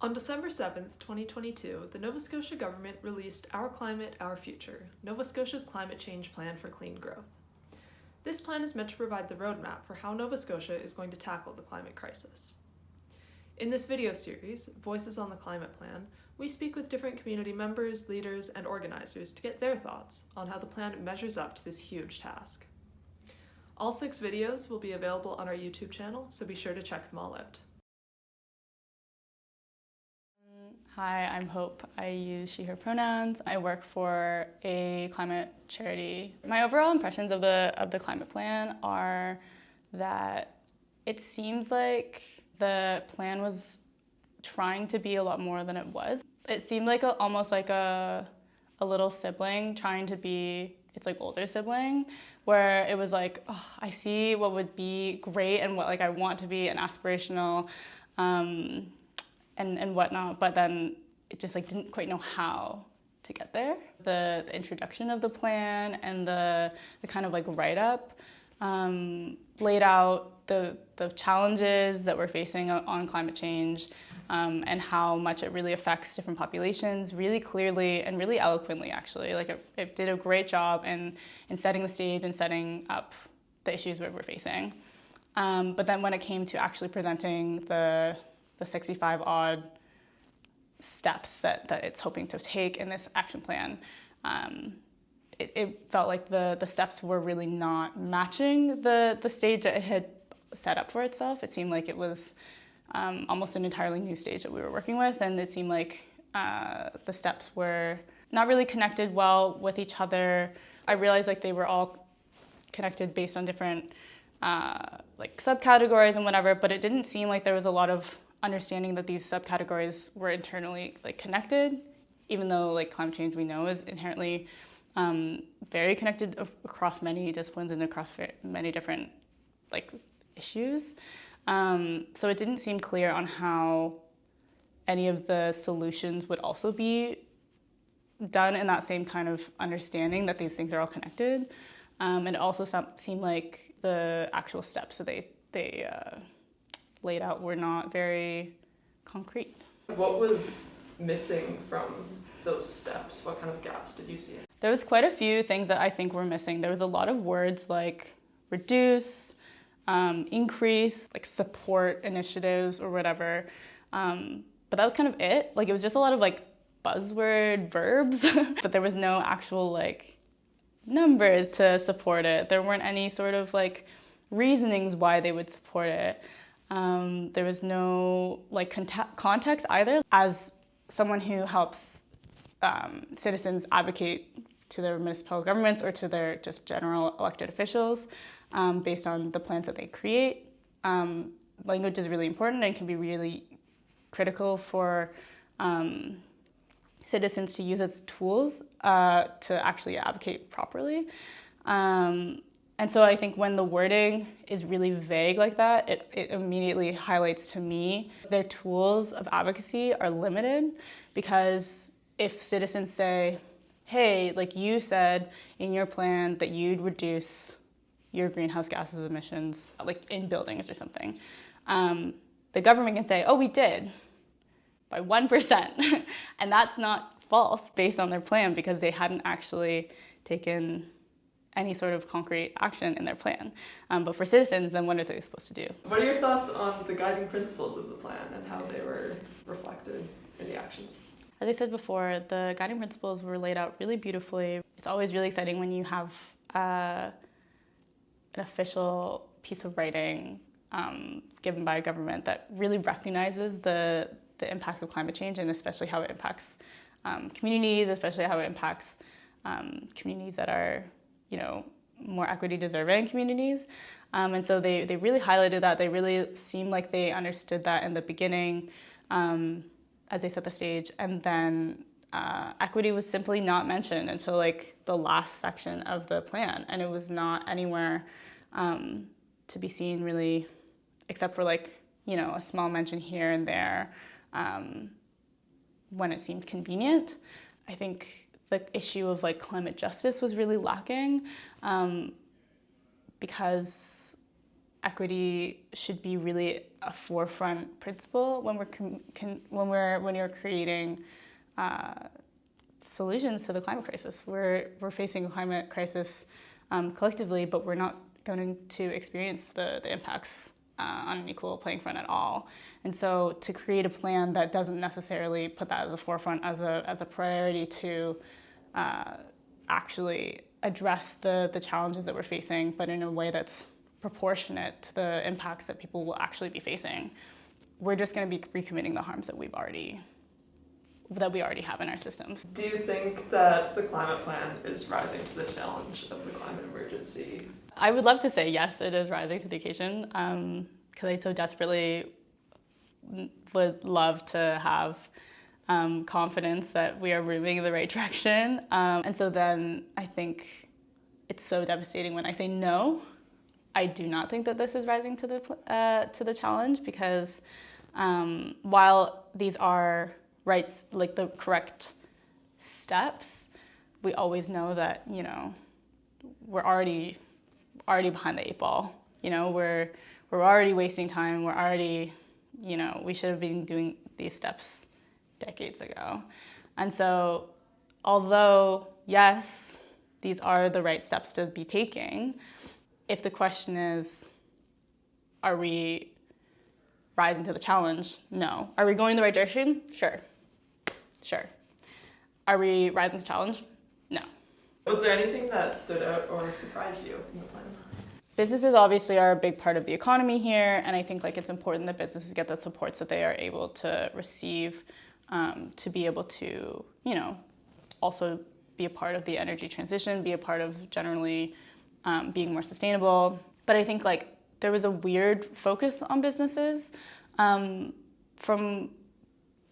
On December 7th, 2022, the Nova Scotia government released Our Climate, Our Future, Nova Scotia's climate change plan for clean growth. This plan is meant to provide the roadmap for how Nova Scotia is going to tackle the climate crisis. In this video series, Voices on the Climate Plan, we speak with different community members, leaders, and organizers to get their thoughts on how the plan measures up to this huge task. All 6 videos will be available on our YouTube channel, so be sure to check them all out. Hi, I'm Hope. I use she, her pronouns. I work for a climate charity. My overall impressions of the climate plan are that it seems like the plan was trying to be a lot more than it was. It seemed like almost like a little sibling trying to be its like older sibling, where it was like, oh, I see what would be great and what like I want to be and aspirational. And whatnot, but then it just like didn't quite know how to get there. The introduction of the plan and the kind of like write-up laid out the challenges that we're facing on climate change and how much it really affects different populations really clearly and really eloquently, actually. Like it did a great job in setting the stage and setting up the issues we're facing. But then when it came to actually presenting the 65 odd steps that it's hoping to take in this action plan, it felt like the steps were really not matching the stage that it had set up for itself. It seemed like it was almost an entirely new stage that we were working with, and it seemed like the steps were not really connected well with each other. I realized like they were all connected based on different like subcategories and whatever, but it didn't seem like there was a lot of understanding that these subcategories were internally like connected, even though like climate change we know is inherently very connected across many disciplines and across many different like issues. So it didn't seem clear on how any of the solutions would also be done in that same kind of understanding that these things are all connected. And it also seemed like the actual steps that they laid out were not very concrete. What was missing from those steps? What kind of gaps did you see? There was quite a few things that I think were missing. There was a lot of words like reduce, increase, like support initiatives or whatever. But that was kind of it. Like it was just a lot of like buzzword verbs, but there was no actual like numbers to support it. There weren't any sort of like reasonings why they would support it. There was no like context either. As someone who helps citizens advocate to their municipal governments or to their just general elected officials based on the plans that they create, language is really important and can be really critical for citizens to use as tools to actually advocate properly. And so I think when the wording is really vague like that, it immediately highlights to me their tools of advocacy are limited, because if citizens say, hey, like you said in your plan that you'd reduce your greenhouse gases emissions, like in buildings or something, the government can say, oh, we did by 1%. And that's not false based on their plan, because they hadn't actually taken any sort of concrete action in their plan. But for citizens, then what are they supposed to do? What are your thoughts on the guiding principles of the plan and how they were reflected in the actions? As I said before, the guiding principles were laid out really beautifully. It's always really exciting when you have an official piece of writing given by a government that really recognizes the impacts of climate change, and especially how it impacts communities, especially how it impacts communities that are, you know, more equity deserving communities. And so they really highlighted that. They really seemed like they understood that in the beginning as they set the stage. And then equity was simply not mentioned until like the last section of the plan. And it was not anywhere to be seen really, except for like, you know, a small mention here and there when it seemed convenient. I think the issue of like climate justice was really lacking because equity should be really a forefront principle when you're creating solutions to the climate crisis. We're facing a climate crisis collectively, but we're not going to experience the impacts on an equal playing front at all. And so to create a plan that doesn't necessarily put that as a forefront as a priority to actually address the challenges that we're facing, but in a way that's proportionate to the impacts that people will actually be facing, we're just going to be recommitting the harms that we already have in our systems. Do you think that the climate plan is rising to the challenge of the climate emergency? I would love to say yes, it is rising to the occasion, because I so desperately would love to have confidence that we are moving in the right direction. And so then I think it's so devastating when I say no. I do not think that this is rising to the challenge, because while these are rights, like the correct steps, we always know that, you know, we're already behind the eight ball. You know, we're already wasting time. We're already, you know, we should have been doing these steps decades ago. And so, although yes, these are the right steps to be taking, if the question is, are we rising to the challenge? No. Are we going the right direction? Sure. Are we rising to the challenge? No. Was there anything that stood out or surprised you in the plan? Businesses obviously are a big part of the economy here, and I think like it's important that businesses get the supports that they are able to receive to be able to, you know, also be a part of the energy transition, be a part of generally being more sustainable. But I think like there was a weird focus on businesses from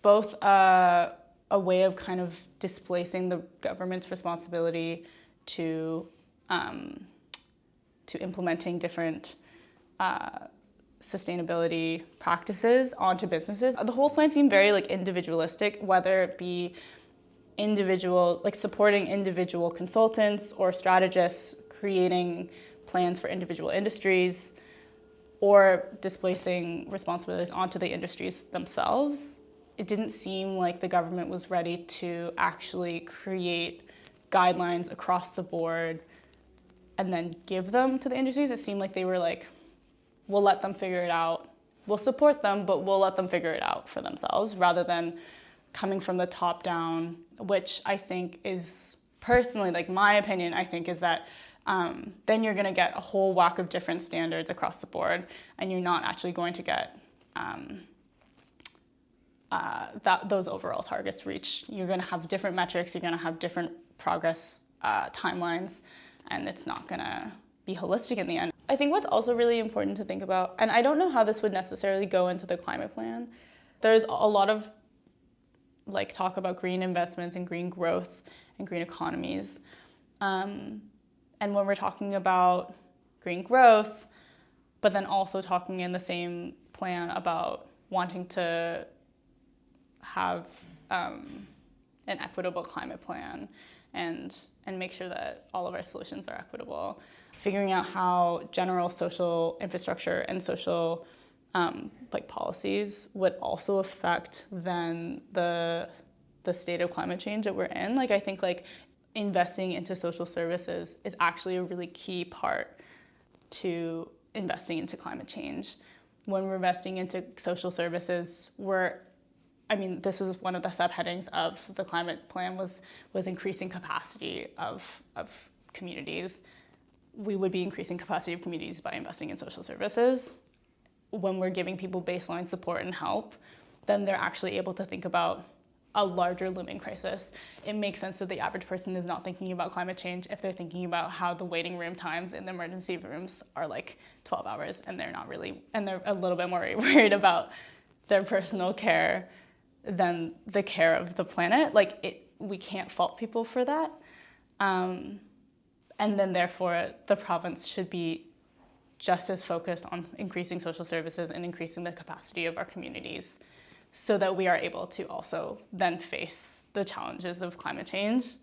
both a way of kind of displacing the government's responsibility to implementing different sustainability practices onto businesses. The whole plan seemed very like individualistic, whether it be individual, like supporting individual consultants or strategists creating plans for individual industries, or displacing responsibilities onto the industries themselves. It didn't seem like the government was ready to actually create guidelines across the board and then give them to the industries. It seemed like they were like, we'll let them figure it out. We'll support them, but we'll let them figure it out for themselves, rather than coming from the top down, which I think is personally, like my opinion, I think is that then you're gonna get a whole whack of different standards across the board, and you're not actually going to get those overall targets reached. You're gonna have different metrics, you're gonna have different progress timelines, and it's not gonna be holistic in the end. I think what's also really important to think about, and I don't know how this would necessarily go into the climate plan, there's a lot of like talk about green investments and green growth and green economies. And when we're talking about green growth, but then also talking in the same plan about wanting to have an equitable climate plan and make sure that all of our solutions are equitable. Figuring out how general social infrastructure and social like policies would also affect then the state of climate change that we're in. Like I think like investing into social services is actually a really key part to investing into climate change. When we're investing into social services, this was one of the subheadings of the climate plan was increasing capacity of communities. We would be increasing capacity of communities by investing in social services. When we're giving people baseline support and help, then they're actually able to think about a larger looming crisis. It makes sense that the average person is not thinking about climate change if they're thinking about how the waiting room times in the emergency rooms are like 12 hours and they're a little bit more worried about their personal care than the care of the planet. We can't fault people for that. And then therefore the province should be just as focused on increasing social services and increasing the capacity of our communities so that we are able to also then face the challenges of climate change